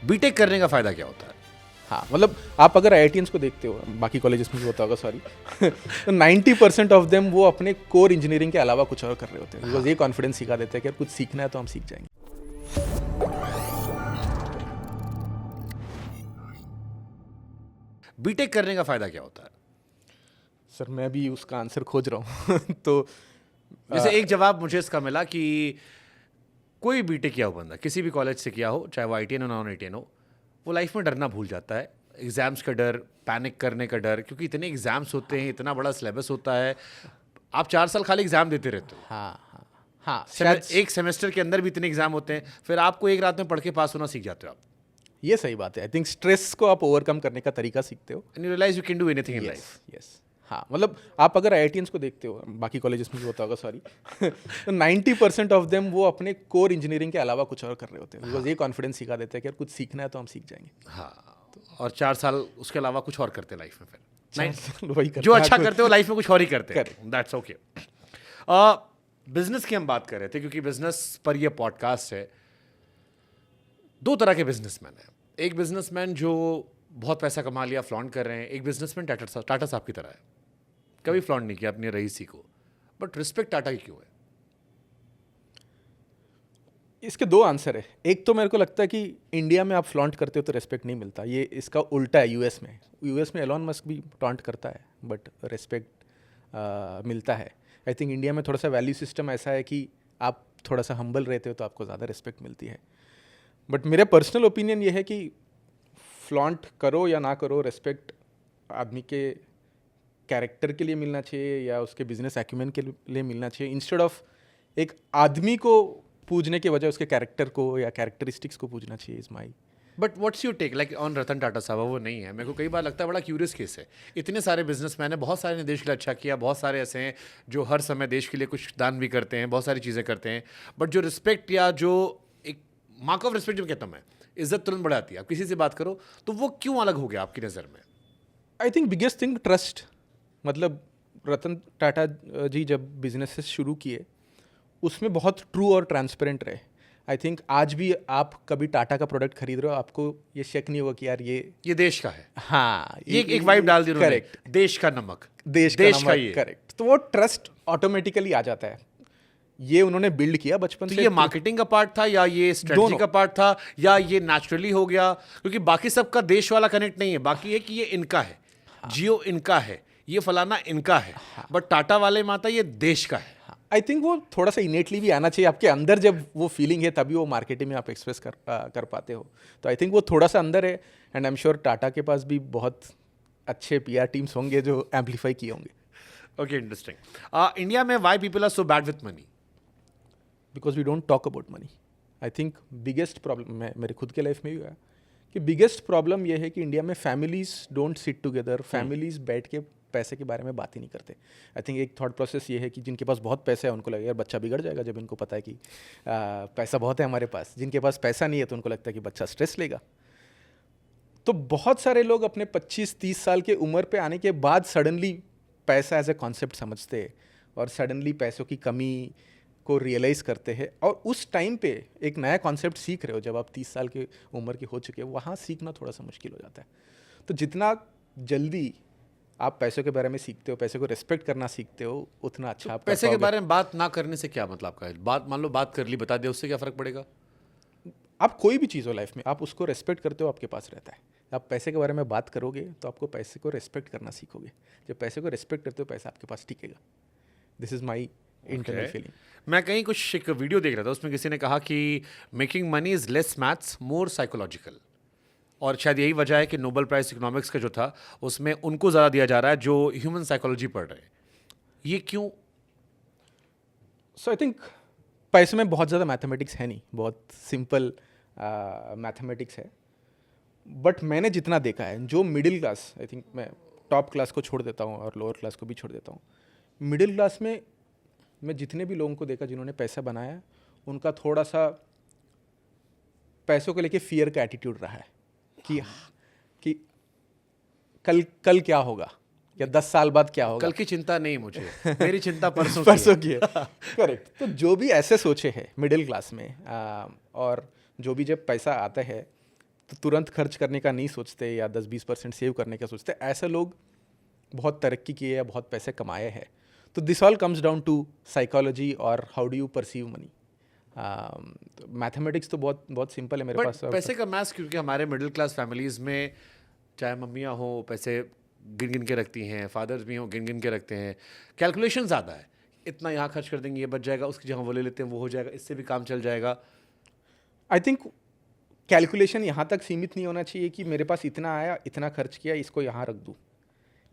BTech करने का फ़ायदा क्या होता है? हाँ, मतलब आप अगर IITians को देखते हो, बाकी कॉलेजेस में भी होता होगा, सॉरी, तो 90% ऑफ देम वो अपने कोर इंजीनियरिंग के अलावा कुछ और कर रहे होते हैं, बिकॉज ये कॉन्फिडेंस सिखा देते हैं कि यार कुछ सीखना है तो हम सीख जाएंगे। बीटेक करने का फ़ायदा क्या होता है? सर मैं भी उसका आंसर खोज रहा हूँ तो जैसे एक जवाब मुझे इसका मिला कि कोई बीटेक किया हो बंदा, किसी भी कॉलेज से किया हो, चाहे वो IITian हो नॉन IITian हो, वो लाइफ में डरना भूल जाता है। एग्जाम्स का डर, पैनिक करने का डर, क्योंकि इतने एग्जाम्स होते हैं, इतना बड़ा सिलेबस होता है, आप 4 साल खाली एग्जाम देते रहते हो। हाँ, शायद एक सेमेस्टर के अंदर भी इतने एग्जाम होते हैं, फिर आपको एक रात में पढ़ के पास होना सीख जाते हो आप, ये सही बात है। आई थिंक स्ट्रेस को आप ओवरकम करने का तरीका सीखते हो। And you realize you can do anything in life. Yes, हाँ, मतलब आप अगर IITians को देखते हो, बाकी कॉलेजेस में भी होता होगा, सॉरी, तो 90% ऑफ देम वो अपने कोर इंजीनियरिंग के अलावा कुछ और कर रहे होते हैं, बिकॉज ये कॉन्फिडेंस सिखा देते हैं कि यार कुछ सीखना है तो हम सीख जाएंगे। हाँ, और 4 साल उसके अलावा कुछ और करते लाइफ में, फिर नहीं वही करते जो हैं, अच्छा कुछ- करते हो लाइफ में कुछ और ही करते हैं। Correct. That's okay. बिजनेस की हम बात कर रहे थे, क्योंकि बिजनेस पर ये पॉडकास्ट है। 2 तरह के बिजनेसमैन हैं। एक बिजनेसमैन जो बहुत पैसा कमा लिया, फ्लॉन्ट कर रहे हैं। एक बिजनेसमैन टाटा साहब की तरह है, कभी फ्लॉन्ट नहीं किया अपनी रईसी को, बट रिस्पेक्ट टाटा की क्यों है? इसके 2 आंसर है। एक तो मेरे को लगता है कि इंडिया में आप फ्लॉन्ट करते हो तो रेस्पेक्ट नहीं मिलता, ये इसका उल्टा है। यूएस में एलॉन मस्क भी फ्लॉन्ट करता है बट रेस्पेक्ट मिलता है। आई थिंक इंडिया में थोड़ा सा वैल्यू सिस्टम ऐसा है कि आप थोड़ा सा हम्बल रहते हो तो आपको ज़्यादा रिस्पेक्ट मिलती है। बट मेरा पर्सनल ओपिनियन ये है कि फ्लॉन्ट करो या ना करो, रेस्पेक्ट आदमी के कैरेक्टर के लिए मिलना चाहिए या उसके बिजनेस एक्यूमेंट के लिए मिलना चाहिए, इंस्टेड ऑफ एक आदमी को पूजने के बजाय उसके कैरेक्टर को या कैरेक्टरिस्टिक्स को पूजना चाहिए। Is my but what's your take like on Ratan Tata साहब? वो नहीं है, मेरे को कई बार लगता है बड़ा क्यूरियस केस है। इतने सारे बिजनेसमैन हैं, बहुत सारे ने देश के लिए अच्छा किया, बहुत सारे ऐसे हैं जो हर समय देश के लिए कुछ दान भी करते हैं, बहुत सारी चीज़ें करते हैं, बट जो रिस्पेक्ट या जो एक मार्क ऑफ रिस्पेक्ट जो कहता हूँ मैं, इज्जत तुरंत बढ़ जाती है। आप किसी से बात करो तो वो क्यों अलग हो गया आपकी नज़र में? आई थिंक बिगेस्ट थिंग ट्रस्ट। मतलब रतन टाटा जी जब बिजनेसेस शुरू किए उसमें बहुत ट्रू और ट्रांसपेरेंट रहे। आई थिंक आज भी आप कभी टाटा का प्रोडक्ट खरीद रहे हो, आपको ये शक नहीं होगा कि यार ये देश का है। हाँ, ये एक वाइब डाल दी उन्होंने, करेक्ट, देश का नमक, देश का का ये। करेक्ट, तो वो ट्रस्ट ऑटोमेटिकली आ जाता है। ये उन्होंने बिल्ड किया बचपन तो से। ये मार्केटिंग का पार्ट था या ये स्ट्रेटजी दोनों का पार्ट था या ये नेचुरली हो गया? क्योंकि बाकी सबका देश वाला कनेक्ट नहीं है, बाकी है कि ये इनका है, जियो इनका है, ये फलाना इनका है, बट टाटा वाले माता ये देश का है। आई थिंक वो थोड़ा सा इनेटली भी आना चाहिए आपके अंदर। जब वो फीलिंग है तभी वो मार्केटिंग में आप एक्सप्रेस कर पाते हो। तो आई थिंक वो थोड़ा सा अंदर है, and I am sure Tata के पास भी बहुत अच्छे PR टीम्स होंगे जो एम्पलीफाई किए होंगे। Okay, interesting. इंडिया में why people are so bad with money? Because we don't talk about money. I think biggest problem मेरे खुद के लाइफ में भी हुआ कि बिगेस्ट प्रॉब्लम ये है कि इंडिया में families don't sit together, families बैठ के पैसे के बारे में बात ही नहीं करते। आई थिंक एक थॉट प्रोसेस ये है कि जिनके पास बहुत पैसा है उनको लगेगा यार बच्चा बिगड़ जाएगा, जब इनको पता है कि पैसा बहुत है हमारे पास। जिनके पास पैसा नहीं है तो उनको लगता है कि बच्चा स्ट्रेस लेगा। तो बहुत सारे लोग अपने 25-30 साल के उम्र पे आने के बाद सडनली पैसा एज ए कॉन्सेप्ट समझते हैं और सडनली पैसों की कमी को रियलाइज़ करते हैं, और उस टाइम पे एक नया कॉन्सेप्ट सीख रहे हो जब आप 30 साल की उम्र के हो चुके हो, वहाँ सीखना थोड़ा सा मुश्किल हो जाता है। तो जितना जल्दी आप पैसों के बारे में सीखते हो, पैसे को रिस्पेक्ट करना सीखते हो, उतना अच्छा आप कर पैसे के पाओगे। बारे में बात ना करने से क्या मतलब आपका है? बात मान लो बात कर ली, बता दिया, उससे क्या फर्क पड़ेगा? आप कोई भी चीज़ हो लाइफ में, आप उसको रेस्पेक्ट करते हो, आपके पास रहता है। आप पैसे के बारे में बात करोगे तो आपको पैसे को रेस्पेक्ट करना सीखोगे। जब पैसे को रेस्पेक्ट करते हो पैसा आपके पास टिकेगा। This is my internal feeling. मैं कहीं कुछ एक वीडियो देख रहा था, उसमें किसी ने कहा कि making money is less maths more psychological, और शायद यही वजह है कि नोबेल प्राइज इकोनॉमिक्स का जो था उसमें उनको ज़्यादा दिया जा रहा है जो ह्यूमन साइकोलॉजी पढ़ रहे हैं। ये क्यों? सो आई थिंक पैसे में बहुत ज़्यादा मैथमेटिक्स है नहीं, बहुत सिंपल मैथमेटिक्स है। बट मैंने जितना देखा है, जो मिडिल क्लास, आई थिंक मैं टॉप क्लास को छोड़ देता हूँ और लोअर क्लास को भी छोड़ देता हूँ, मिडिल क्लास में मैं जितने भी लोगों को देखा जिन्होंने पैसा बनाया, उनका थोड़ा सा पैसों को लेके फियर का एटीट्यूड रहा है कि कल क्या होगा या 10 साल बाद क्या होगा। कल की चिंता नहीं मुझे, मेरी चिंता परसों की है। करेक्ट। तो जो भी ऐसे सोचे हैं मिडिल क्लास में, और जो भी जब पैसा आता है तो तुरंत खर्च करने का नहीं सोचते या 10-20% सेव करने का सोचते। ऐसे लोग बहुत तरक्की किए या बहुत पैसे कमाए हैं। तो this all comes down to psychology और how do you perceive money. Mathematics तो बहुत बहुत सिंपल है मेरे बट पास। पैसे का मैथ्स, क्योंकि हमारे मिडिल क्लास फैमिलीज़ में चाहे मम्मियाँ हो पैसे गिन गिन के रखती हैं, फादर्स भी हों गिन गिन के रखते हैं, कैलकुलेशन ज़्यादा है, इतना यहाँ खर्च कर देंगे ये बच जाएगा, उसकी जगह वो ले लेते हैं वो हो जाएगा, इससे भी काम चल जाएगा। आई थिंक कैलकुलेशन यहाँ तक सीमित नहीं होना चाहिए कि मेरे पास इतना आया, इतना खर्च किया, इसको यहाँ रख दूँ।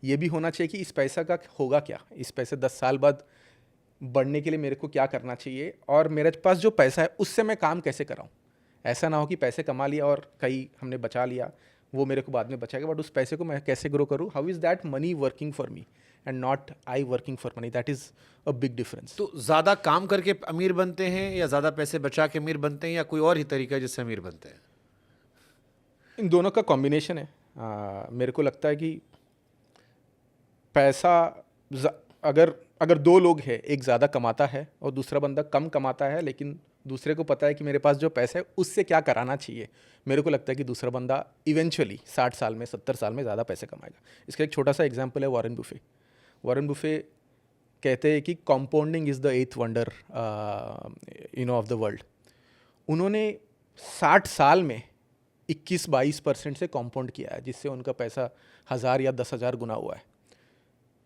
ये भी होना चाहिए कि इस पैसा का होगा क्या, इस पैसे 10 साल बाद बढ़ने के लिए मेरे को क्या करना चाहिए, और मेरे पास जो पैसा है उससे मैं काम कैसे कराऊँ। ऐसा ना हो कि पैसे कमा लिया और कहीं हमने बचा लिया, वो मेरे को बाद में बचाएगा, बट उस पैसे को मैं कैसे ग्रो करूँ। How is that money working for me and not I working for money. That is a big difference. तो ज़्यादा काम करके अमीर बनते हैं या ज़्यादा पैसे बचा के अमीर बनते हैं, या कोई और ही तरीका है जिससे अमीर बनते हैं? इन दोनों का कॉम्बिनेशन है। मेरे को लगता है कि पैसा अगर दो लोग हैं, एक ज़्यादा कमाता है और दूसरा बंदा कम कमाता है, लेकिन दूसरे को पता है कि मेरे पास जो पैसा है उससे क्या कराना चाहिए, मेरे को लगता है कि दूसरा बंदा इवेंचुअली 60 साल में 70 साल में ज़्यादा पैसे कमाएगा। इसका एक छोटा सा एग्जांपल है वॉरेन बुफे। वॉरेन बुफे कहते हैं कि compounding is the 8th wonder of the world. उन्होंने 60 साल में 21-22% से कॉम्पाउंड किया है, जिससे उनका पैसा 1000 या 10,000 गुना हुआ है।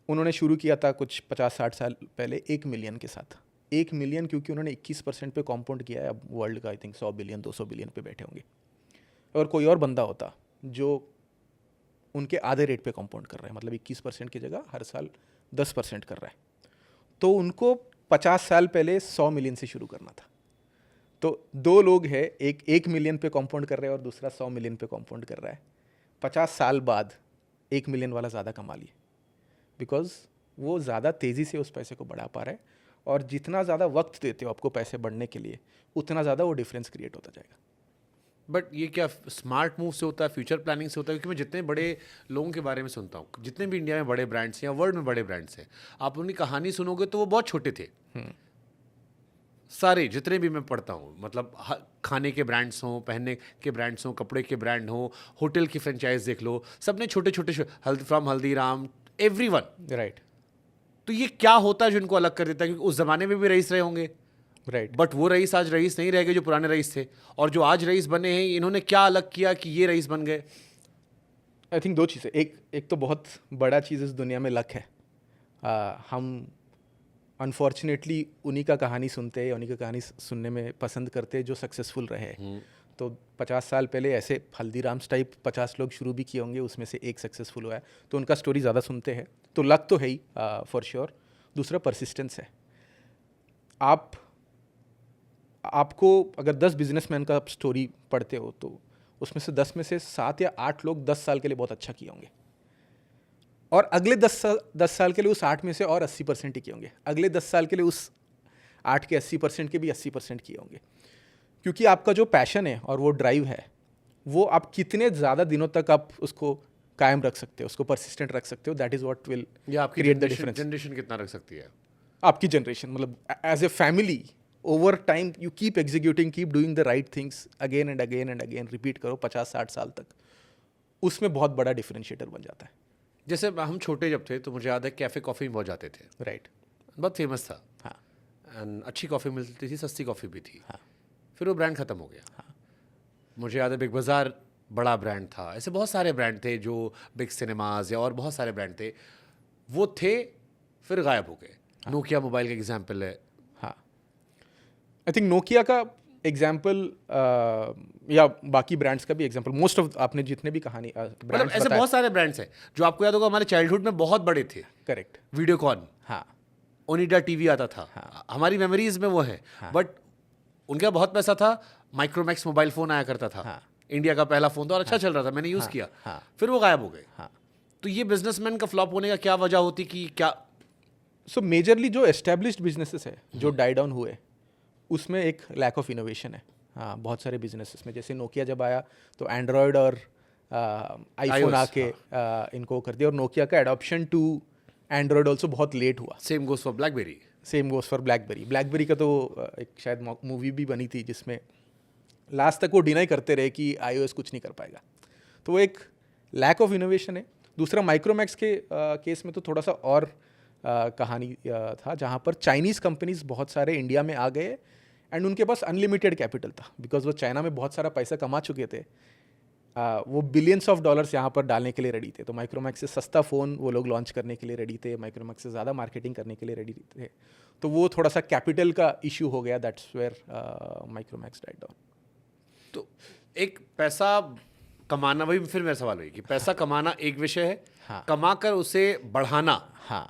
उन्होंने शुरू किया था कुछ 50-60 साल पहले 1 मिलियन के साथ। 1 मिलियन क्योंकि उन्होंने 21% पे कॉम्पाउंड किया है। अब वर्ल्ड का आई थिंक 100 बिलियन 200 बिलियन पे बैठे होंगे। और कोई और बंदा होता जो उनके आधे रेट पे कॉम्पाउंड कर रहा है, मतलब 21% की जगह हर साल 10% कर रहा है, तो उनको 50 साल पहले 100 मिलियन से शुरू करना था। तो दो लोग हैं, एक 1 मिलियन पे कॉम्पाउंड कर रहे हैं और दूसरा 100 मिलियन पे कॉम्पाउंड कर रहा है। 50 साल बाद 1 मिलियन वाला ज़्यादा कमा लिए, बिकॉज वो ज़्यादा तेज़ी से उस पैसे को बढ़ा पा रहा है, और जितना ज़्यादा वक्त देते हो आपको पैसे बढ़ने के लिए, उतना ज़्यादा वो डिफरेंस क्रिएट होता जाएगा। बट ये क्या स्मार्ट मूव से होता है, फ्यूचर प्लानिंग से होता है? क्योंकि मैं जितने बड़े लोगों के बारे में सुनता हूँ, जितने भी इंडिया में बड़े ब्रांड्स हैं या वर्ल्ड में बड़े ब्रांड्स हैं, आप उनकी कहानी सुनोगे तो वो बहुत छोटे थे। सारे जितने भी मैं पढ़ता हूँ, मतलब खाने के ब्रांड्स हों, पहनने के ब्रांड्स हों, कपड़े के ब्रांड हों, होटल की फ्रेंचाइज देख लो, सबने छोटे छोटे फ्रॉम हल्दीराम एवरीवन। राइट। तो ये क्या होता है जो इनको अलग कर देता है? क्योंकि उस जमाने में भी रईस रहे होंगे, राइट। बट वो रईस आज रईस नहीं रह गए जो पुराने रईस थे, और जो आज रईस बने हैं इन्होंने क्या अलग किया कि ये रईस बन गए? आई थिंक दो चीज़ें। एक तो बहुत बड़ा चीज़ इस दुनिया में लक है। हम अनफॉर्चुनेटली उन्हीं का कहानी सुनते हैं, उन्हीं का कहानी सुनने में पसंद करते हैं जो सक्सेसफुल रहे। तो 50 साल पहले ऐसे हल्दीराम्स टाइप 50 लोग शुरू भी किए होंगे, उसमें से एक सक्सेसफुल हुआ है, तो उनका स्टोरी ज़्यादा सुनते हैं। तो लक तो है ही फॉर श्योर। दूसरा परसिस्टेंस है। आपको अगर 10 बिजनेसमैन का स्टोरी पढ़ते हो तो उसमें से 10 में से 7 या 8 लोग 10 साल के लिए बहुत अच्छा किए होंगे, और अगले 10 साल के लिए उस 8 में से और 80% ही किए होंगे, अगले 10 साल के लिए उस 8 के 80% के भी 80% किए होंगे। क्योंकि आपका जो पैशन है और वो ड्राइव है, वो आप कितने ज़्यादा दिनों तक आप उसको कायम रख सकते हो, उसको परसिस्टेंट रख सकते हो, that is what will create the difference. Generation कितना रख सकती है आपकी जनरेशन, मतलब as a family over time you keep executing, keep doing the right things again and again and again, repeat करो 50-60 साल तक, उसमें बहुत बड़ा डिफरेंशिएटर बन जाता है। जैसे हम छोटे जब थे तो मुझे याद है कैफ़े कॉफ़ी में बहुत जाते थे। राइट। बहुत फेमस था। हाँ। एंड अच्छी कॉफ़ी मिलती थी, सस्ती कॉफ़ी भी थी। हाँ। फिर वो ब्रांड ख़त्म हो गया। मुझे याद है बिग बाज़ार बड़ा ब्रांड था, ऐसे बहुत सारे ब्रांड थे जो बिग सिनेमाज या और बहुत सारे ब्रांड थे, वो थे फिर गायब हो गए। नोकिया मोबाइल का एग्जाम्पल है। हाँ, आई थिंक नोकिया का एग्जाम्पल या बाकी ब्रांड्स का भी एग्जाम्पल, मोस्ट ऑफ आपने जितने भी कहानी मतलब ऐसे बहुत सारे ब्रांड्स हैं जो आपको याद होगा हमारे चाइल्डहुड में बहुत बड़े थे। करेक्ट। वीडियोकॉन, हाँ, ओनिडा टीवी आता था। हाँ। हमारी मेमोरीज में वो है। बट उनका बहुत पैसा था। माइक्रोमैक्स मोबाइल फ़ोन आया करता था। हाँ। इंडिया का पहला फ़ोन था और अच्छा चल रहा था, मैंने यूज़ किया। हाँ। फिर वो गायब हो गए। हाँ। तो ये बिजनेसमैन का फ्लॉप होने का क्या वजह होती कि क्या? सो मेजरली जो एस्टेब्लिश्ड बिजनेसेस है जो डाई डाउन हुए, उसमें एक लैक ऑफ इनोवेशन है। हाँ, बहुत सारे बिजनेसेस में, जैसे नोकिया जब आया तो एंड्रॉयड और आईफोन आके इनको कर दिया, और नोकिया का एडॉप्शन टू एंड्रॉयड ऑल्सो बहुत लेट हुआ। Same goes for blackberry. Same goes for blackberry. Blackberry का तो एक शायद मूवी भी बनी थी जिसमें लास्ट तक वो डिनाई करते रहे कि iOS कुछ नहीं कर पाएगा। तो वो एक लैक ऑफ इनोवेशन है। दूसरा माइक्रोमैक्स के केस में तो थोड़ा सा और कहानी था, जहाँ पर चाइनीज़ कंपनीज बहुत सारे इंडिया में आ गए एंड उनके पास अनलिमिटेड कैपिटल था, बिकॉज वो चाइना में बहुत सारा पैसा कमा चुके थे। वो बिलियंस ऑफ डॉलर्स यहाँ पर डालने के लिए रेडी थे। तो माइक्रोमैक्स से सस्ता फ़ोन वो लोग लॉन्च करने के लिए रेडी थे, माइक्रोमैक्स से ज़्यादा मार्केटिंग करने के लिए रेडी थे। तो वो थोड़ा सा कैपिटल का इशू हो गया, that's where Micromax died down. तो एक पैसा कमाना, वही फिर मेरा सवाल है कि पैसा कमाना एक विषय है, हाँ। कमा कर उसे बढ़ाना, हाँ।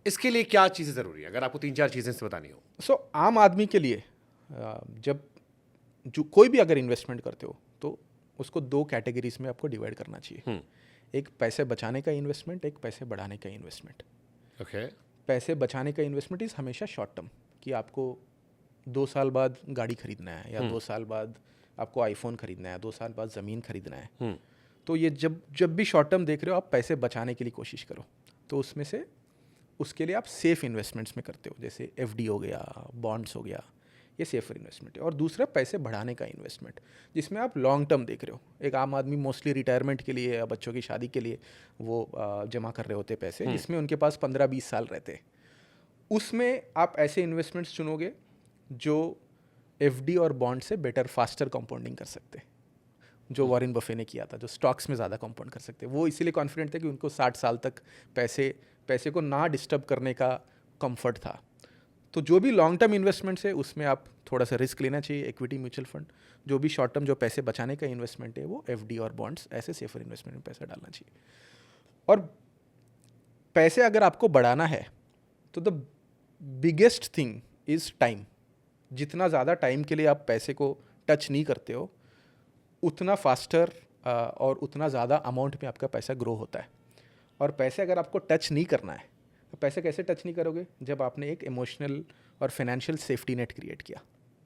इसके लिए क्या चीज़ें ज़रूरी है, अगर आपको 3-4 चीज़ें इससे बतानी हो? सो आम आदमी के लिए जब जो कोई भी अगर इन्वेस्टमेंट करते हो तो उसको 2 कैटेगरीज में आपको डिवाइड करना चाहिए। एक पैसे बचाने का इन्वेस्टमेंट, एक पैसे बढ़ाने का इन्वेस्टमेंट। ओके। पैसे बचाने का इन्वेस्टमेंट इज़ हमेशा शॉर्ट टर्म, कि आपको 2 साल बाद गाड़ी खरीदना है, या 2 साल बाद आपको आईफोन खरीदना है, 2 साल बाद ज़मीन खरीदना है। तो ये जब भी शॉर्ट टर्म देख रहे हो, आप पैसे बचाने के लिए कोशिश करो। तो उसमें से उसके लिए आप सेफ इन्वेस्टमेंट्स में करते हो, जैसे एफडी हो गया, बॉन्ड्स हो गया, ये सेफर इन्वेस्टमेंट है। और दूसरा पैसे बढ़ाने का इन्वेस्टमेंट, जिसमें आप लॉन्ग टर्म देख रहे हो। एक आम आदमी मोस्टली रिटायरमेंट के लिए या बच्चों की शादी के लिए वो जमा कर रहे होते पैसे, जिसमें उनके पास 15-20 साल रहते हैं। उसमें आप ऐसे इन्वेस्टमेंट्स चुनोगे जो एफडी और बॉन्ड से बेटर फास्टर कंपाउंडिंग कर सकते हैं, जो वॉरेन बफे ने किया था, जो स्टॉक्स में ज़्यादा कंपाउंड कर सकते हैं। वो इसीलिए कॉन्फिडेंट थे कि उनको 60 साल तक पैसे को ना डिस्टर्ब करने का कंफर्ट था। तो जो भी लॉन्ग टर्म इन्वेस्टमेंट्स है उसमें आप थोड़ा सा रिस्क लेना चाहिए, इक्विटी म्यूचुअल फंड। जो भी शॉर्ट टर्म जो पैसे बचाने का इन्वेस्टमेंट है वो एफडी और बॉन्ड्स, ऐसे सेफर इन्वेस्टमेंट में पैसा डालना चाहिए। और पैसे अगर आपको बढ़ाना है तो the biggest thing is time. जितना ज़्यादा टाइम के लिए आप पैसे को टच नहीं करते हो, उतना फास्टर और उतना ज़्यादा अमाउंट में आपका पैसा ग्रो होता है। और पैसे अगर आपको टच नहीं करना है, तो पैसे कैसे टच नहीं करोगे? जब आपने एक इमोशनल और फाइनेंशियल सेफ्टी नेट क्रिएट किया।